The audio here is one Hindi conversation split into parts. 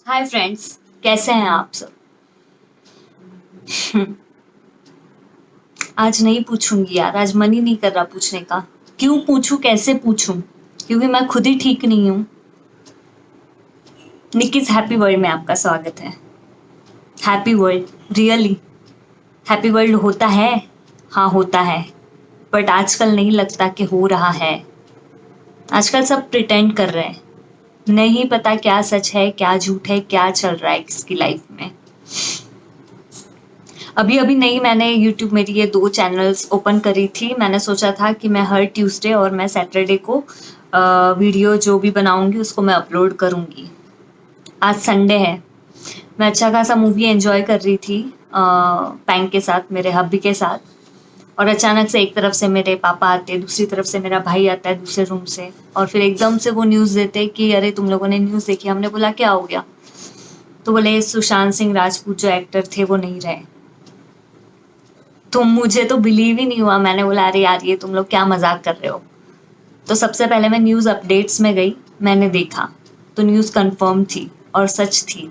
हाय फ्रेंड्स, कैसे हैं आप सब? आज नहीं पूछूंगी यार, आज मन ही नहीं कर रहा पूछने का। क्यों पूछूं, कैसे पूछूं? क्योंकि मैं खुद ही ठीक नहीं हूँ। निक्कीज हैप्पी वर्ल्ड में आपका स्वागत है। Happy world, really happy world होता है? हाँ होता है, बट आजकल नहीं लगता कि हो रहा है। आजकल सब प्रिटेंड कर रहे हैं, नहीं पता क्या सच है क्या झूठ है, क्या चल रहा है किसकी लाइफ में। अभी अभी नहीं, मैंने यूट्यूब मेरी ये 2 चैनल्स ओपन करी थी। मैंने सोचा था कि मैं हर ट्यूसडे और मैं सैटरडे को वीडियो जो भी बनाऊंगी उसको मैं अपलोड करूंगी। आज संडे है, मैं अच्छा खासा मूवी एंजॉय कर रही थी पैंक के साथ, मेरे हब्बी के साथ। और अचानक से एक तरफ से मेरे पापा आते, दूसरी तरफ से मेरा भाई आता है दूसरे रूम से, और फिर एकदम से वो न्यूज़ देते कि अरे तुम लोगों ने न्यूज़ देखी। हमने बोला क्या हो गया? तो बोले सुशांत सिंह राजपूत जो एक्टर थे वो नहीं रहे। तो मुझे तो बिलीव ही नहीं हुआ। मैंने बोला अरे यार ये तुम लोग क्या मजाक कर रहे हो। तो सबसे पहले मैं न्यूज़ अपडेट्स में गई, मैंने देखा तो न्यूज़ कंफर्म थी और सच थी।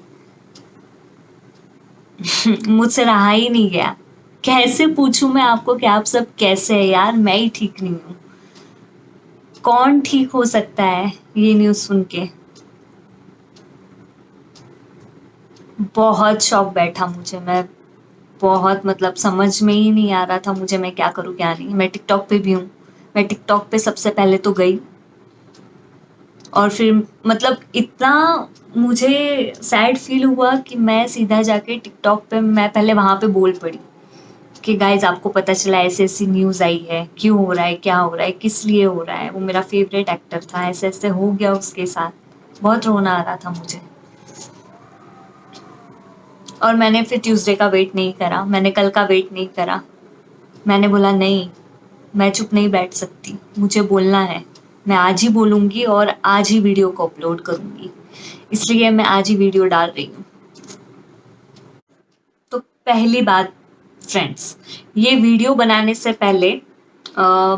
मुझसे रहा ही नहीं गया। कैसे पूछूं मैं आपको कि आप सब कैसे हैं यार? मैं ही ठीक नहीं हूँ। कौन ठीक हो सकता है ये न्यूज़ सुन के? बहुत शॉक बैठा मुझे। मैं बहुत, मतलब समझ में ही नहीं आ रहा था मुझे, मैं क्या करूँ क्या नहीं। मैं टिकटॉक पे भी हूँ। मैं टिकटॉक पे सबसे पहले तो गई, और फिर मतलब इतना मुझे सैड फील हुआ कि मैं सीधा जाके टिकटॉक पे, मैं पहले वहाँ पे बोल पड़ी कि गाइज आपको पता चला ऐसे ऐसी न्यूज़ आई है, क्यों हो रहा है, क्या हो रहा है, किस लिए हो रहा है। वो मेरा फेवरेट एक्टर था, ऐसे ऐसे हो गया उसके साथ। बहुत रोना आ रहा था मुझे। और मैंने फिर ट्यूसडे का वेट नहीं करा, मैंने कल का वेट नहीं करा। मैंने बोला नहीं, मैं चुप नहीं बैठ सकती, मुझे बोलना है। मैं आज ही बोलूँगी और आज ही वीडियो को अपलोड करूँगी। इसलिए मैं आज ही वीडियो डाल रही हूँ। तो पहली बात फ्रेंड्स, ये वीडियो बनाने से पहले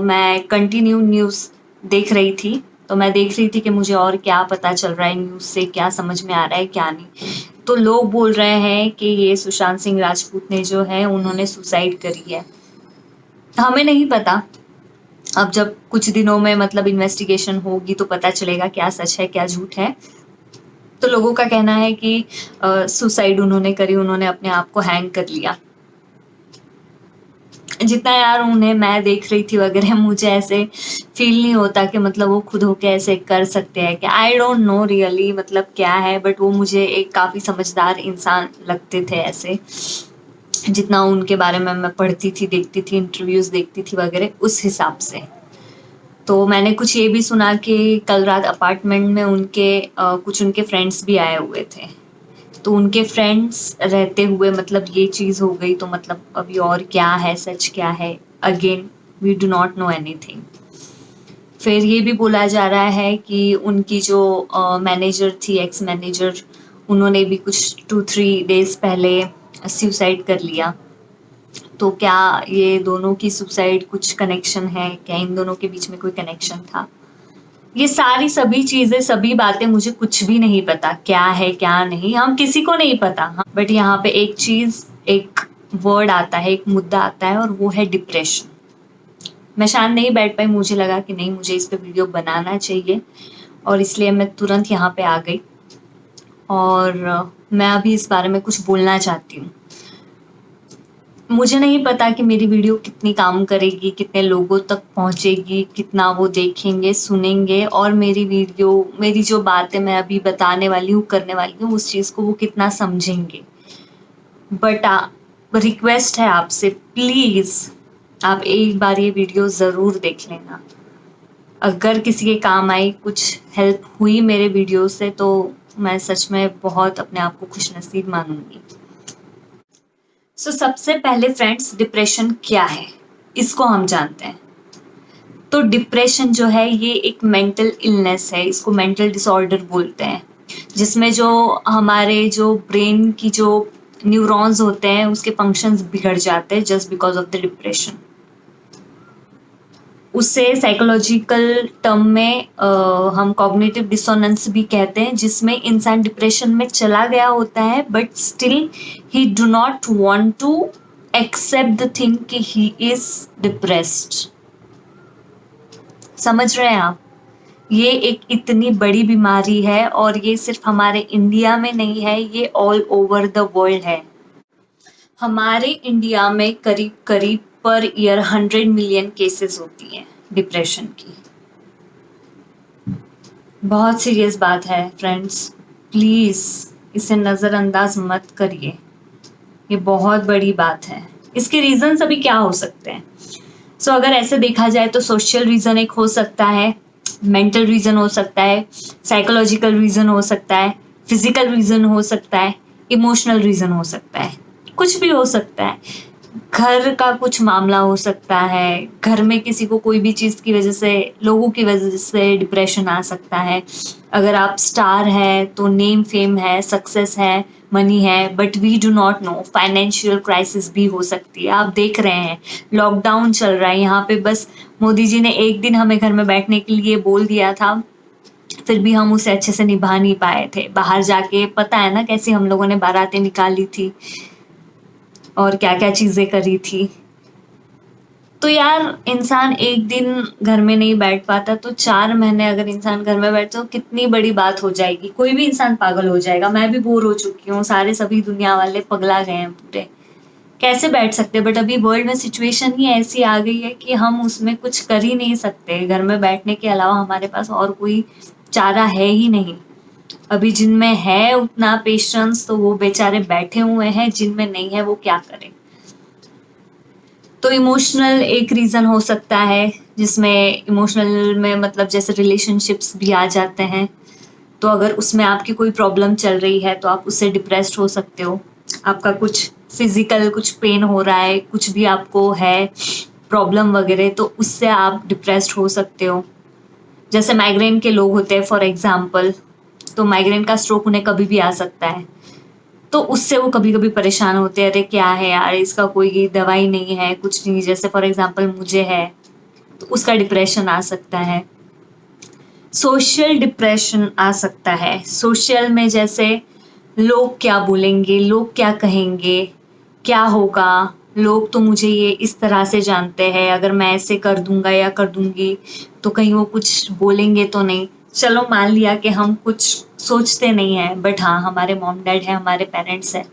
मैं कंटिन्यू न्यूज़ देख रही थी। तो मैं देख रही थी कि मुझे और क्या पता चल रहा है न्यूज़ से, क्या समझ में आ रहा है क्या नहीं। तो लोग बोल रहे हैं कि ये सुशांत सिंह राजपूत ने जो है उन्होंने सुसाइड करी है। हमें नहीं पता, अब जब कुछ दिनों में मतलब इन्वेस्टिगेशन होगी तो पता चलेगा क्या सच है क्या झूठ है। तो लोगों का कहना है कि सुसाइड उन्होंने करी, उन्होंने अपने आप को हैंग कर लिया। जितना यार उन्हें मैं देख रही थी वगैरह, मुझे ऐसे फील नहीं होता कि मतलब वो खुद होके ऐसे कर सकते हैं कि, आई डोंट नो रियली मतलब क्या है, बट वो मुझे एक काफ़ी समझदार इंसान लगते थे ऐसे, जितना उनके बारे में मैं पढ़ती थी, देखती थी, इंटरव्यूज़ देखती थी वगैरह उस हिसाब से। तो मैंने कुछ ये भी सुना कि कल रात अपार्टमेंट में उनके कुछ उनके फ्रेंड्स भी आए हुए थे। तो उनके फ्रेंड्स रहते हुए मतलब ये चीज़ हो गई, तो मतलब अभी और क्या है, सच क्या है? Again we do not know anything. फिर ये भी बोला जा रहा है कि उनकी जो मैनेजर थी, एक्स मैनेजर, उन्होंने भी कुछ 2-3 डेज़ पहले सुसाइड कर लिया। तो क्या ये दोनों की सुसाइड कुछ कनेक्शन है क्या? इन दोनों के बीच में कोई कनेक्शन था? ये सारी सभी चीजें, सभी बातें, मुझे कुछ भी नहीं पता क्या है क्या नहीं, हम किसी को नहीं पता। हाँ, बट यहाँ पे एक चीज, एक वर्ड आता है, एक मुद्दा आता है, और वो है डिप्रेशन। मैं शांत नहीं बैठ पाई, मुझे लगा कि नहीं, मुझे इस पे वीडियो बनाना चाहिए, और इसलिए मैं तुरंत यहाँ पे आ गई। और मैं अभी इस बारे में कुछ बोलना चाहती हूँ। मुझे नहीं पता कि मेरी वीडियो कितनी काम करेगी, कितने लोगों तक पहुंचेगी, कितना वो देखेंगे, सुनेंगे, और मेरी वीडियो, मेरी जो बातें मैं अभी बताने वाली हूँ, करने वाली हूँ, उस चीज़ को वो कितना समझेंगे। बट रिक्वेस्ट है आपसे, प्लीज़ आप एक बार ये वीडियो ज़रूर देख लेना। अगर किसी के काम आई, कुछ हेल्प हुई मेरे वीडियो से, तो मैं सच में बहुत अपने आप को खुशनसीब मानूंगी। सबसे पहले फ्रेंड्स, डिप्रेशन क्या है इसको हम जानते हैं। तो डिप्रेशन जो है ये एक मेंटल इलनेस है, इसको मेंटल डिसऑर्डर बोलते हैं, जिसमें जो हमारे जो ब्रेन की जो न्यूरॉन्स होते हैं उसके फंक्शंस बिगड़ जाते हैं just because of the depression. उसे साइकोलॉजिकल टर्म में हम कॉग्निटिव डिसोनेंस भी कहते हैं, जिसमें इंसान डिप्रेशन में चला गया होता है but still he do not want to accept the thing कि ही इज डिप्रेस्ड। समझ रहे हैं आप? ये एक इतनी बड़ी बीमारी है और ये सिर्फ हमारे इंडिया में नहीं है, ये ऑल ओवर द वर्ल्ड है। हमारे इंडिया में करीब करीब पर ईयर 100 मिलियन केसेस होती हैं डिप्रेशन की। बहुत सीरियस बात है फ्रेंड्स, प्लीज इसे नजरअंदाज मत करिए, ये बहुत बड़ी बात है। इसके रीजन अभी क्या हो सकते हैं? सो अगर ऐसे देखा जाए तो सोशल रीजन एक हो सकता है, मेंटल रीजन हो सकता है, साइकोलॉजिकल रीजन हो सकता है, फिजिकल रीजन हो सकता है, इमोशनल रीजन हो सकता है, कुछ भी हो सकता है। घर का कुछ मामला हो सकता है, घर में किसी को कोई भी चीज़ की वजह से, लोगों की वजह से डिप्रेशन आ सकता है। अगर आप स्टार है तो नेम फेम है, सक्सेस है, मनी है, but we do not know, financial crisis भी हो सकती है। आप देख रहे हैं लॉकडाउन चल रहा है यहाँ पे, बस मोदी जी ने एक दिन हमें घर में बैठने के लिए बोल दिया था, फिर भी हम उसे अच्छे से निभा नहीं पाए थे। बाहर जाके पता है ना कैसी हम लोगों ने बारातें निकाली थी और क्या क्या चीजें करी थी। तो यार इंसान एक दिन घर में नहीं बैठ पाता, तो 4 महीने अगर इंसान घर में बैठे तो कितनी बड़ी बात हो जाएगी। कोई भी इंसान पागल हो जाएगा, मैं भी बोर हो चुकी हूँ, सारे सभी दुनिया वाले पगला गए हैं पूरे, कैसे बैठ सकते। बट अभी वर्ल्ड में सिचुएशन ही ऐसी आ गई है कि हम उसमें कुछ कर ही नहीं सकते। घर में बैठने के अलावा हमारे पास और कोई चारा है ही नहीं। अभी जिनमें है उतना पेशेंस तो वो बेचारे बैठे हुए हैं, जिनमें नहीं है वो क्या करें। तो इमोशनल एक रीजन हो सकता है, जिसमें इमोशनल में मतलब जैसे रिलेशनशिप्स भी आ जाते हैं। तो अगर उसमें आपकी कोई प्रॉब्लम चल रही है तो आप उससे डिप्रेस्ड हो सकते हो। आपका कुछ फिजिकल कुछ पेन हो रहा है, कुछ भी आपको है प्रॉब्लम वगैरह, तो उससे आप डिप्रेस्ड हो सकते हो। जैसे माइग्रेन के लोग होते हैं फॉर एग्जाम्पल, तो माइग्रेन का स्ट्रोक उन्हें कभी भी आ सकता है, तो उससे वो कभी कभी परेशान होते हैं, अरे क्या है यार, इसका कोई दवाई नहीं है, कुछ नहीं। जैसे फॉर एग्जाम्पल मुझे है, तो उसका डिप्रेशन आ सकता है। सोशल डिप्रेशन आ सकता है। सोशल में जैसे लोग क्या बोलेंगे, लोग क्या कहेंगे, क्या होगा, लोग तो मुझे ये इस तरह से जानते हैं, अगर मैं ऐसे कर दूंगा या कर दूंगी तो कहीं वो कुछ बोलेंगे तो नहीं। चलो मान लिया कि हम कुछ सोचते नहीं है, बट हाँ हमारे मॉम डैड है, हमारे पेरेंट्स है,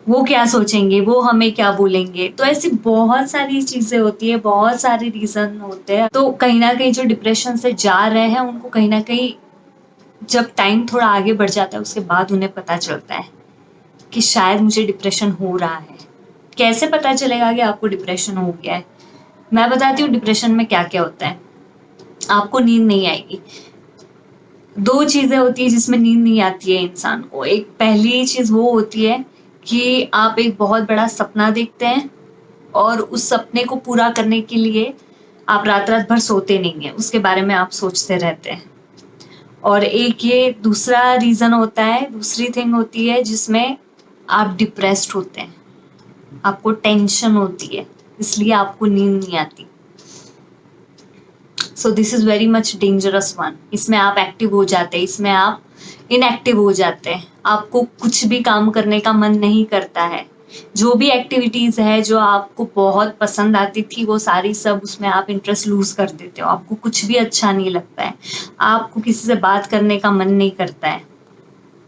वो क्या सोचेंगे, वो हमें क्या बोलेंगे। तो ऐसी बहुत सारी चीजें होती है, बहुत सारे रीजन होते हैं। तो कहीं ना कहीं जो डिप्रेशन से जा रहे हैं उनको कहीं ना कहीं जब टाइम थोड़ा आगे बढ़ जाता है उसके बाद उन्हें पता चलता है कि शायद मुझे डिप्रेशन हो रहा है। कैसे पता चलेगा कि आपको डिप्रेशन हो गया है? मैं बताती हूँ डिप्रेशन में क्या क्या होता है। आपको नींद नहीं आएगी। 2 चीजें होती है जिसमें नींद नहीं आती है इंसान को। एक पहली चीज वो होती है कि आप एक बहुत बड़ा सपना देखते हैं और उस सपने को पूरा करने के लिए आप रात रात भर सोते नहीं है, उसके बारे में आप सोचते रहते हैं। और एक ये दूसरा रीजन होता है, दूसरी थिंग होती है जिसमें आप डिप्रेस्ड होते हैं, आपको टेंशन होती है, इसलिए आपको नींद नहीं आती। So this is very much dangerous one. इसमें आप एक्टिव हो जाते हैं, इसमें आप इनएक्टिव हो जाते हैं, आपको कुछ भी काम करने का मन नहीं करता है। जो भी एक्टिविटीज है जो आपको बहुत पसंद आती थी वो सारी सब उसमें आप इंटरेस्ट लूज कर देते हो, आपको कुछ भी अच्छा नहीं लगता है, आपको किसी से बात करने का मन नहीं करता है,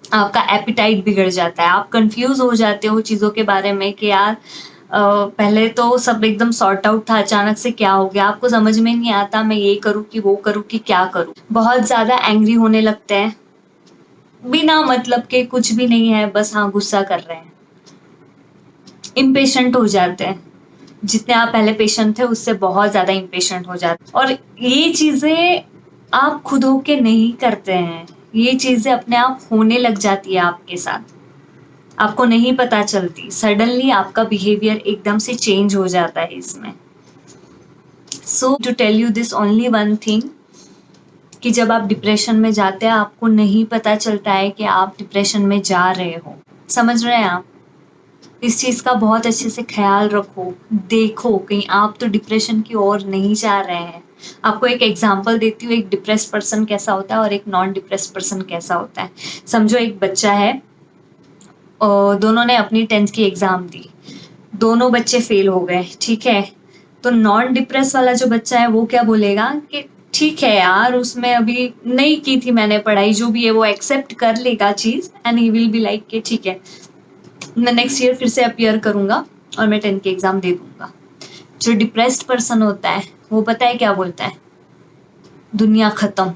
आपका एपिटाइट बिगड़ जाता है, आप कंफ्यूज हो जाते हो चीज़ों के बारे में कि यार पहले तो सब एकदम सॉर्ट आउट था, अचानक से क्या हो गया, आपको समझ में नहीं आता मैं ये करूँ कि वो करूँ कि क्या करूँ। बहुत ज़्यादा एंग्री होने लगते हैं, बिना मतलब के कुछ भी नहीं है, बस हाँ गुस्सा कर रहे हैं। इम्पेशेंट हो जाते हैं, जितने आप पहले पेशेंट थे उससे बहुत ज़्यादा इम्पेशेंट हो जाते हैं। और ये चीज़ें आप खुद होके नहीं करते हैं, ये चीज़ें अपने आप होने लग जाती है आपके साथ, आपको नहीं पता चलती। सडनली आपका बिहेवियर एकदम से चेंज हो जाता है इसमें। So to tell you this only one thing, कि जब आप डिप्रेशन में जाते हैं आपको नहीं पता चलता है कि आप डिप्रेशन में जा रहे हो। समझ रहे हैं आप? इस चीज़ का बहुत अच्छे से ख़्याल रखो, देखो कहीं आप तो डिप्रेशन की ओर नहीं जा रहे हैं। आपको एक एग्ज़ाम्पल देती हूँ, एक डिप्रेस्ड पर्सन कैसा होता है और एक नॉन डिप्रेस्ड पर्सन कैसा होता है। समझो एक बच्चा है दोनों ने अपनी 10th की एग्ज़ाम दी, दोनों बच्चे फ़ेल हो गए, ठीक है? तो नॉन डिप्रेस वाला जो बच्चा है वो क्या बोलेगा कि ठीक है यार, उसमें अभी नहीं की थी मैंने पढ़ाई, जो भी है वो एक्सेप्ट कर लेगा चीज़ and he will be like कि ठीक है, मैं नेक्स्ट ईयर फिर से अपीयर करूँगा और मैं 10th की एग्ज़ाम दे दूँगा। जो डिप्रेस्ड पर्सन होता है, वो पता है क्या बोलता है? दुनिया खत्म,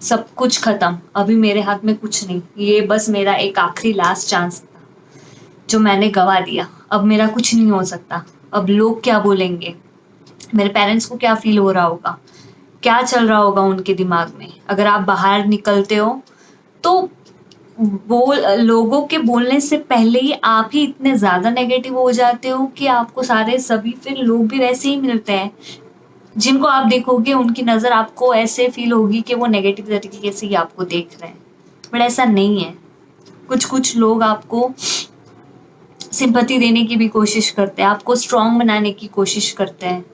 सब कुछ खत्म, अभी मेरे हाथ में कुछ नहीं, ये बस मेरा एक आखिरी लास्ट चांस था जो मैंने गवा दिया, अब मेरा कुछ नहीं हो सकता, अब लोग क्या बोलेंगे, मेरे पेरेंट्स को क्या फील हो रहा होगा, क्या चल रहा होगा उनके दिमाग में। अगर आप बाहर निकलते हो तो लोगों के बोलने से पहले ही आप ही इतने ज्यादा नेगेटिव हो जाते हो कि आपको सारे सभी फिर लोग भी वैसे ही मिलते हैं, जिनको आप देखोगे उनकी नज़र आपको ऐसे फ़ील होगी कि वो नेगेटिव तरीके से ही आपको देख रहे हैं, बट ऐसा नहीं है। कुछ-कुछ लोग आपको सिंपैथी देने की भी कोशिश करते हैं, आपको स्ट्रॉन्ग बनाने की कोशिश करते हैं,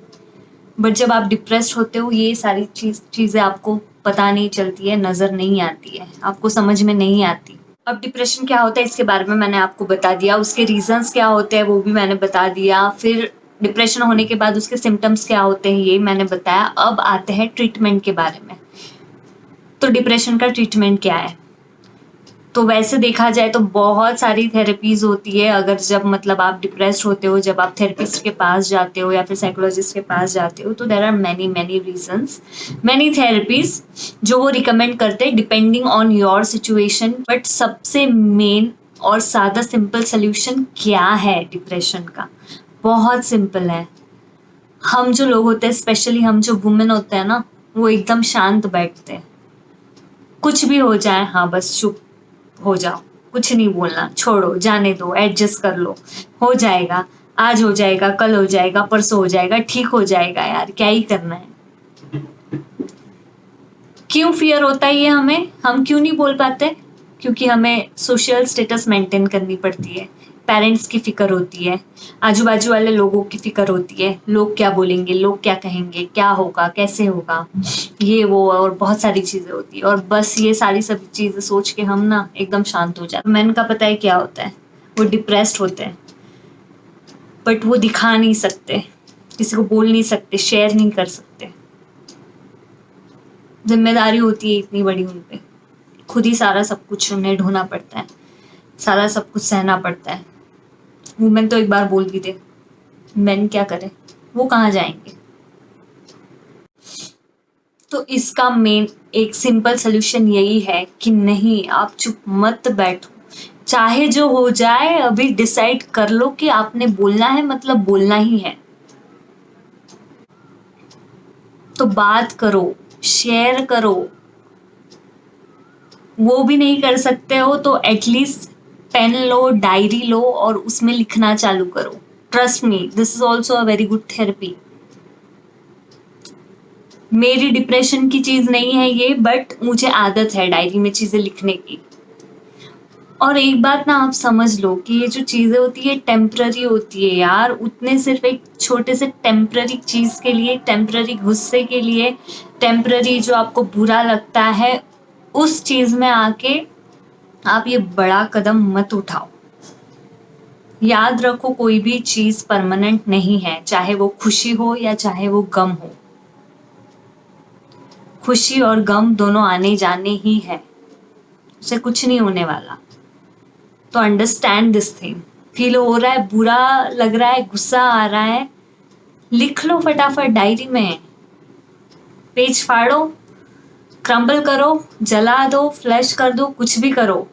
बट जब आप डिप्रेस्ड होते हो ये सारी चीज़ें आपको पता नहीं चलती है, नज़र नहीं आती है, आपको समझ में नहीं आती। अब डिप्रेशन क्या होता है इसके बारे में मैंने आपको बता दिया, उसके रीज़न्स क्या होते हैं वो भी मैंने बता दिया, फिर डिप्रेशन होने के बाद उसके सिम्पटम्स क्या होते हैं ये मैंने बताया। अब आते हैं ट्रीटमेंट के बारे में। तो डिप्रेशन का ट्रीटमेंट क्या है? तो वैसे देखा जाए तो बहुत सारी थेरेपीज़ होती है, अगर जब मतलब आप डिप्रेस्ड होते हो, जब आप थेरेपिस्ट के पास जाते हो या फिर साइकोलॉजिस्ट के पास जाते हो, तो there are many reasons, many therapies जो वो रिकमेंड करते हैं depending on your situation. But सबसे मेन और सादा सिंपल सॉल्यूशन क्या है डिप्रेशन का? बहुत सिंपल है। हम जो लोग होते हैं, स्पेशली हम जो वुमेन होते हैं ना, वो एकदम शांत बैठते हैं। कुछ भी हो जाए, हाँ बस चुप हो जाओ, कुछ नहीं बोलना, छोड़ो, जाने दो, एडजस्ट कर लो, हो जाएगा, आज हो जाएगा, कल हो जाएगा, परसों हो जाएगा, ठीक हो जाएगा यार, क्या ही करना है। क्यों फियर होता है ये हमें? हम क्यों नहीं बोल पाते? क्योंकि हमें सोशल स्टेटस मेंटेन करनी पड़ती है, पेरेंट्स की फ़िक्र होती है, आजू-बाजू वाले लोगों की फ़िक्र होती है, लोग क्या बोलेंगे, लोग क्या कहेंगे, क्या होगा, कैसे होगा, ये वो और बहुत सारी चीज़ें होती है और बस ये सारी सभी चीज़ें सोच के हम ना एकदम शांत हो जाते हैं। मेन का पता है क्या होता है? वो डिप्रेस्ड होते हैं, बट वो दिखा नहीं सकते, किसी को बोल नहीं सकते, शेयर नहीं कर सकते। ज़िम्मेदारी होती है इतनी बड़ी उन पे, खुद ही सारा सब कुछ उन्हें ढोना पड़ता है, सारा सब कुछ सहना पड़ता है। वुमेन तो एक बार बोल भी दे, मेन क्या करें? वो कहाँ जाएँगे? तो इसका मेन एक सिंपल सॉल्यूशन यही है कि नहीं, आप चुप मत बैठो, चाहे जो हो जाए अभी डिसाइड कर लो कि आपने बोलना है, मतलब बोलना ही है। तो बात करो, शेयर करो, वो भी नहीं कर सकते हो तो एटलीस्ट पेन लो, डायरी लो और उसमें लिखना चालू करो। Trust me, this is also a very good therapy. मेरी डिप्रेशन की चीज नहीं है ये, बट मुझे आदत है डायरी में चीजें लिखने की। और एक बात ना आप समझ लो कि ये जो चीजें होती है टेम्पररी होती है यार, उतने सिर्फ एक छोटे से टेम्पररी चीज के लिए, टेम्पररी गुस्से के लिए, टेम्पररी जो आपको बुरा लगता है, उस चीज में आके आप ये बड़ा कदम मत उठाओ। याद रखो, कोई भी चीज परमानेंट नहीं है, चाहे वो खुशी हो या चाहे वो गम हो। खुशी और गम दोनों आने जाने ही है, उससे कुछ नहीं होने वाला। तो अंडरस्टैंड दिस थिंग। फील हो रहा है, बुरा लग रहा है, गुस्सा आ रहा है, लिख लो फटाफट डायरी में, पेज फाड़ो, क्रम्बल करो, जला दो, फ्लैश कर दो, कुछ भी करो।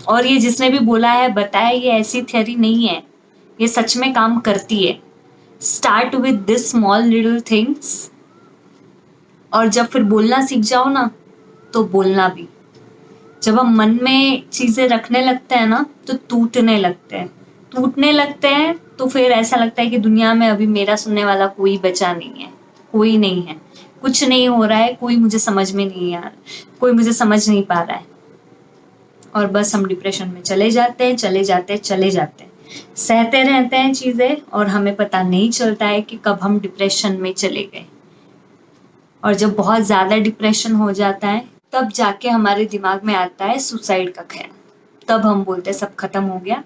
और ये जिसने भी बोला है, बताया, ये ऐसी थ्योरी नहीं है, ये सच में काम करती है। Start with this small little things, और जब फिर बोलना सीख जाओ ना, तो बोलना भी। जब हम मन में चीजें रखने लगते हैं ना, तो टूटने लगते हैं, टूटने लगते हैं तो फिर ऐसा लगता है कि दुनिया में अभी मेरा सुनने वाला कोई बचा नहीं है, कोई नहीं है, कुछ नहीं हो रहा है, कोई मुझे समझ में नहीं आ रहा, कोई मुझे समझ नहीं पा रहा है, और बस हम डिप्रेशन में चले जाते हैं, चले जाते हैं, चले जाते हैं। सहते रहते हैं चीज़ें और हमें पता नहीं चलता है कि कब हम डिप्रेशन में चले गए। और जब बहुत ज़्यादा डिप्रेशन हो जाता है तब जाके हमारे दिमाग में आता है सुसाइड का ख़्याल। तब हम बोलते हैं सब खत्म हो गया,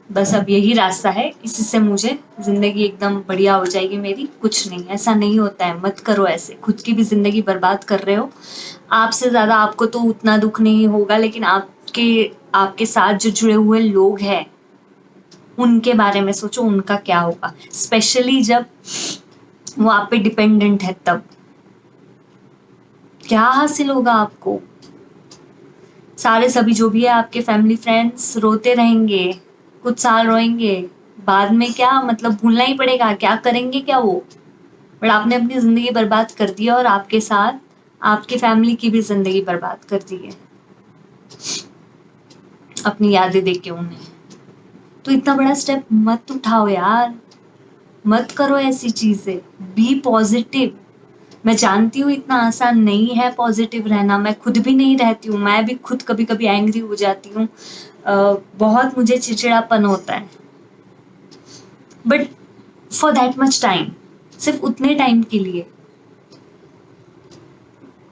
बस अब यही रास्ता है, इसी से मुझे ज़िंदगी एकदम बढ़िया हो जाएगी मेरी। कुछ नहीं, ऐसा नहीं होता है, मत करो ऐसे, खुद की भी ज़िंदगी बर्बाद कर रहे हो। आपसे ज़्यादा आपको तो उतना दुख नहीं होगा, लेकिन आपके साथ जो जुड़े हुए लोग हैं उनके बारे में सोचो, उनका क्या होगा, स्पेशली जब वो आप पे डिपेंडेंट है। तब क्या हासिल होगा आपको? सारे सभी जो भी है आपके फैमिली फ्रेंड्स रोते रहेंगे, कुछ साल रोएंगे, बाद में क्या मतलब भूलना ही पड़ेगा, क्या करेंगे क्या वो? बट आपने अपनी जिंदगी बर्बाद कर दी है और आपके साथ आपकी फैमिली की भी जिंदगी बर्बाद कर दी है अपनी यादें देख के उन्हें। तो इतना बड़ा स्टेप मत उठाओ यार, मत करो ऐसी चीजें। Be positive. मैं जानती हूँ इतना आसान नहीं है पॉजिटिव रहना, मैं खुद भी नहीं रहती हूँ, मैं भी खुद कभी कभी एंग्री हो जाती हूँ, बहुत मुझे चिड़चिड़ापन होता है, but for that much time, सिर्फ उतने टाइम के लिए।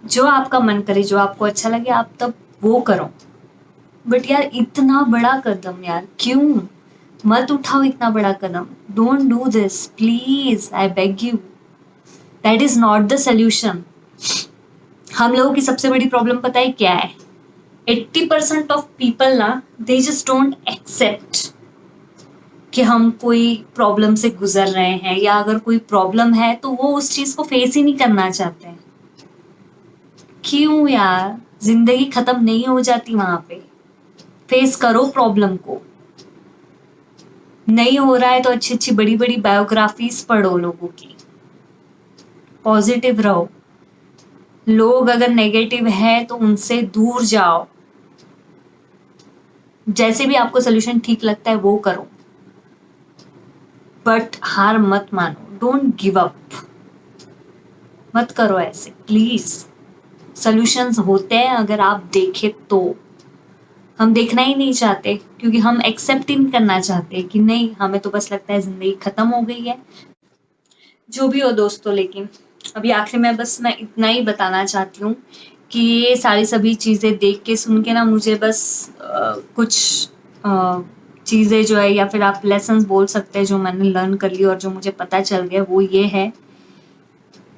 जो आपका मन करे, जो आपको अच्छा लगे, आप तब वो करो। बट यार इतना बड़ा कदम यार क्यों? मत उठाओ इतना बड़ा कदम। Don't do this please, I beg you. That is not the solution. हम लोगों की सबसे बड़ी प्रॉब्लम पता है क्या है? 80% ऑफ पीपल ना, दे जस्ट डोंट एक्सेप्ट कि हम कोई प्रॉब्लम से गुजर रहे हैं, या अगर कोई प्रॉब्लम है तो वो उस चीज को फेस ही नहीं करना चाहते हैं। क्यों यार? जिंदगी खत्म नहीं हो जाती वहां पे। फेस करो प्रॉब्लम को। नहीं हो रहा है तो अच्छी अच्छी बड़ी बड़ी बायोग्राफीज पढ़ो लोगों की, पॉजिटिव रहो। लोग अगर नेगेटिव है तो उनसे दूर जाओ। जैसे भी आपको सोल्यूशन ठीक लगता है वो करो, बट हार मत मानो। Don't give up. मत करो ऐसे प्लीज। सोल्यूशंस होते हैं अगर आप देखें तो। हम देखना ही नहीं चाहते क्योंकि हम एक्सेप्ट ही नहीं करना चाहते कि नहीं, हमें तो बस लगता है जिंदगी खत्म हो गई है। जो भी हो दोस्तों, लेकिन अभी आखिर में बस मैं इतना ही बताना चाहती हूँ कि ये सारी सभी चीज़ें देख के सुन के ना मुझे बस कुछ चीज़ें जो है, या फिर आप लेसन्स बोल सकते हैं, जो मैंने लर्न कर ली और जो मुझे पता चल गया, वो ये है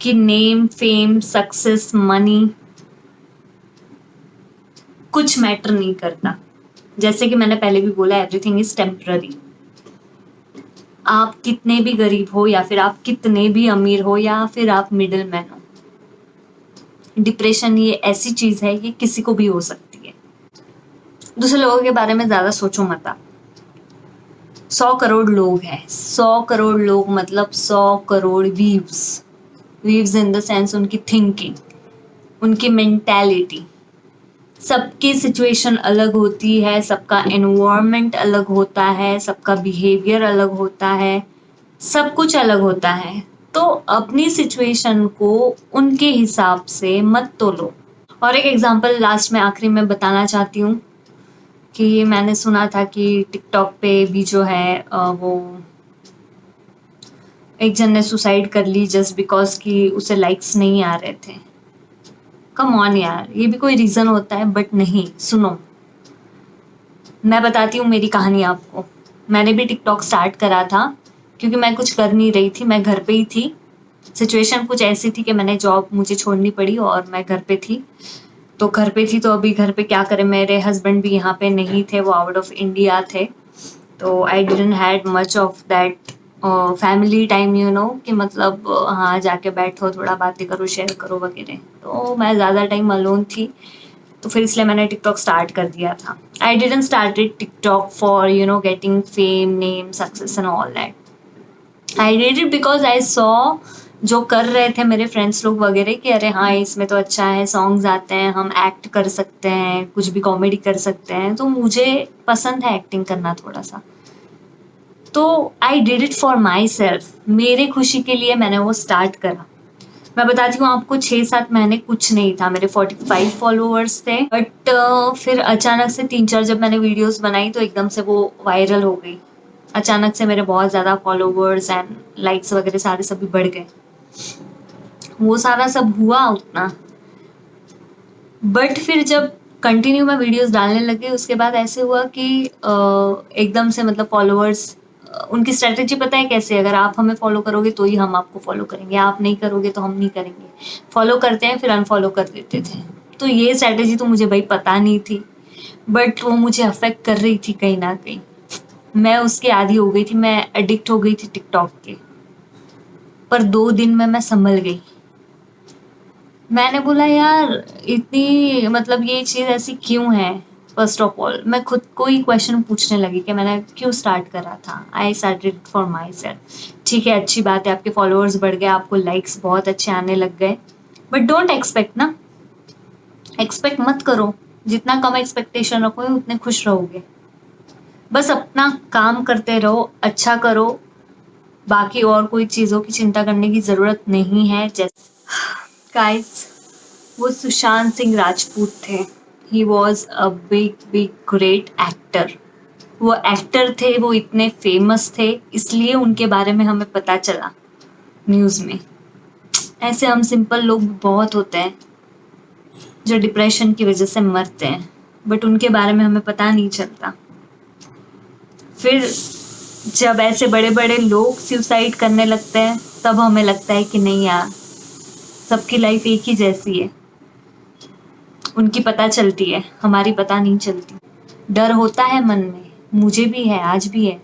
कि नेम, फेम, सक्सेस, मनी कुछ मैटर नहीं करता। जैसे कि मैंने पहले भी बोला, एवरीथिंग इज टेम्पररी। आप कितने भी गरीब हो, या फिर आप कितने भी अमीर हो, या फिर आप मिडिल मैन हो, डिप्रेशन ये ऐसी चीज है, ये किसी को भी हो सकती है। दूसरे लोगों के बारे में ज्यादा सोचो मत आप। 100 करोड़ लोग हैं, 100 करोड़ लोग मतलब 100 crore weaves in the sense उनकी थिंकिंग, उनकी मेंटालिटी। सबकी सिचुएशन अलग होती है, सबका एनवायरनमेंट अलग होता है, सबका बिहेवियर अलग होता है, सब कुछ अलग होता है। तो अपनी सिचुएशन को उनके हिसाब से मत तोलो। और एक एग्जांपल लास्ट में आखिरी में बताना चाहती हूँ कि मैंने सुना था कि टिकटॉक पे भी जो है वो एक जन ने सुसाइड कर ली जस्ट बिकॉज कि उसे लाइक्स नहीं आ रहे थे। कम ऑन यार, ये भी कोई रीजन होता है? बट नहीं, सुनो, मैं बताती हूँ मेरी कहानी आपको। मैंने भी टिकटॉक स्टार्ट करा था क्योंकि मैं कुछ कर नहीं रही थी, मैं घर पे ही थी। सिचुएशन कुछ ऐसी थी कि मैंने जॉब मुझे छोड़नी पड़ी और मैं घर पे थी। तो घर पे थी तो अभी घर पे क्या करें, मेरे हस्बैंड भी यहाँ पे नहीं थे, वो आउट ऑफ इंडिया थे। तो I didn't had much of that family time, you know, कि मतलब हाँ जाके बैठो, थोड़ा बातें करो, शेयर करो वगैरह। तो मैं ज़्यादा टाइम अलोन थी, तो फिर इसलिए मैंने टिकटॉक स्टार्ट कर दिया था। I didn't started TikTok for getting fame, name, success and all that. I did it because I saw जो कर रहे थे मेरे फ्रेंड्स लोग वगैरह कि अरे हाँ इसमें तो अच्छा है, सॉन्ग्स आते हैं, हम एक्ट कर सकते हैं, कुछ भी कॉमेडी कर सकते हैं। तो मुझे पसंद है एक्टिंग करना थोड़ा सा, तो I did it for my self. मेरे खुशी के लिए मैंने वो स्टार्ट करा। मैं बताती हूँ आपको, 6-7 महीने कुछ नहीं था, मेरे 45 फॉलोअर्स थे, बट फिर अचानक से 3-4 जब मैंने वीडियोस बनाई तो एकदम से वो वायरल हो गई। अचानक से मेरे बहुत ज़्यादा फॉलोवर्स एंड लाइक्स वगैरह सारे सभी बढ़ गए। वो सारा सब हुआ उतना, बट फिर जब कंटिन्यू मैं वीडियोस डालने लगी उसके बाद ऐसे हुआ कि एकदम से मतलब फॉलोअर्स, उनकी स्ट्रेटेजी पता है कैसे, अगर आप हमें फॉलो करोगे तो ही हम आपको फॉलो करेंगे, आप नहीं करोगे तो हम नहीं करेंगे। फॉलो करते हैं फिर अनफॉलो कर देते थे। तो ये स्ट्रेटेजी तो मुझे भाई पता नहीं थी, बट वो मुझे अफेक्ट कर रही थी कहीं ना कहीं। मैं उसके आदी हो गई थी, मैं एडिक्ट हो गई थी टिकटॉक के। पर 2 दिन में मैं संभल गई। मैंने बोला यार इतनी मतलब ये चीज़ ऐसी क्यों है। फर्स्ट ऑफ ऑल मैं खुद को ही क्वेश्चन पूछने लगी कि मैंने क्यों स्टार्ट करा था। I started for my self. ठीक है, अच्छी बात है, आपके फॉलोअर्स बढ़ गए, आपको लाइक्स बहुत अच्छे आने लग गए, बट डोंट एक्सपेक्ट ना, एक्सपेक्ट मत करो। जितना कम एक्सपेक्टेशन रखोगे उतने खुश रहोगे। बस अपना काम करते रहो, अच्छा करो, बाकी और कोई चीज़ों की चिंता करने की ज़रूरत नहीं है। जैसे गाइस, वो सुशांत सिंह राजपूत थे। He was a big great actor. वो एक्टर थे, वो इतने फेमस थे, इसलिए उनके बारे में हमें पता चला न्यूज़ में। ऐसे हम सिंपल लोग बहुत होते हैं जो डिप्रेशन की वजह से मरते हैं, बट उनके बारे में हमें पता नहीं चलता। फिर जब ऐसे बड़े बड़े लोग सुसाइड करने लगते हैं तब हमें लगता है कि नहीं यार, सबकी लाइफ एक ही जैसी है। उनकी पता चलती है, हमारी पता नहीं चलती। डर होता है मन में, मुझे भी है, आज भी है।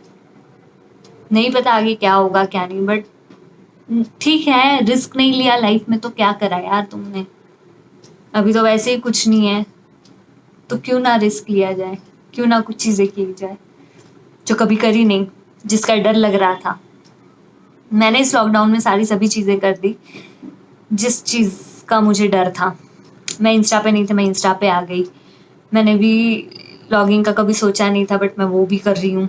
नहीं पता आगे क्या होगा क्या नहीं, बट ठीक है, रिस्क नहीं लिया लाइफ में तो क्या करा यार तुमने। अभी तो वैसे ही कुछ नहीं है, तो क्यों ना रिस्क लिया जाए, क्यों ना कुछ चीज़ें की जाए जो कभी करी नहीं, जिसका डर लग रहा था। मैंने इस लॉकडाउन में सारी सभी चीज़ें कर दी जिस चीज़ का मुझे डर था। मैं इंस्टा पे नहीं थी, मैं इंस्टा पे आ गई। मैंने भी लॉगिंग का कभी सोचा नहीं था, बट मैं वो भी कर रही हूँ।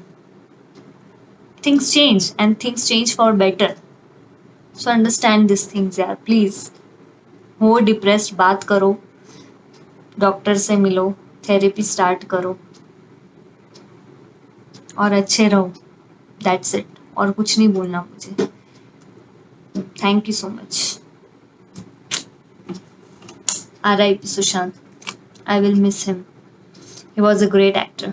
Things change and things change for better. So understand this things यार प्लीज़। हो डिप्रेस्ड, बात करो, डॉक्टर से मिलो, थेरेपी स्टार्ट करो और अच्छे रहो। दैट्स इट, और कुछ नहीं बोलना मुझे। Thank you so much. R.I.P. Sushant. I will miss him. He was a great actor.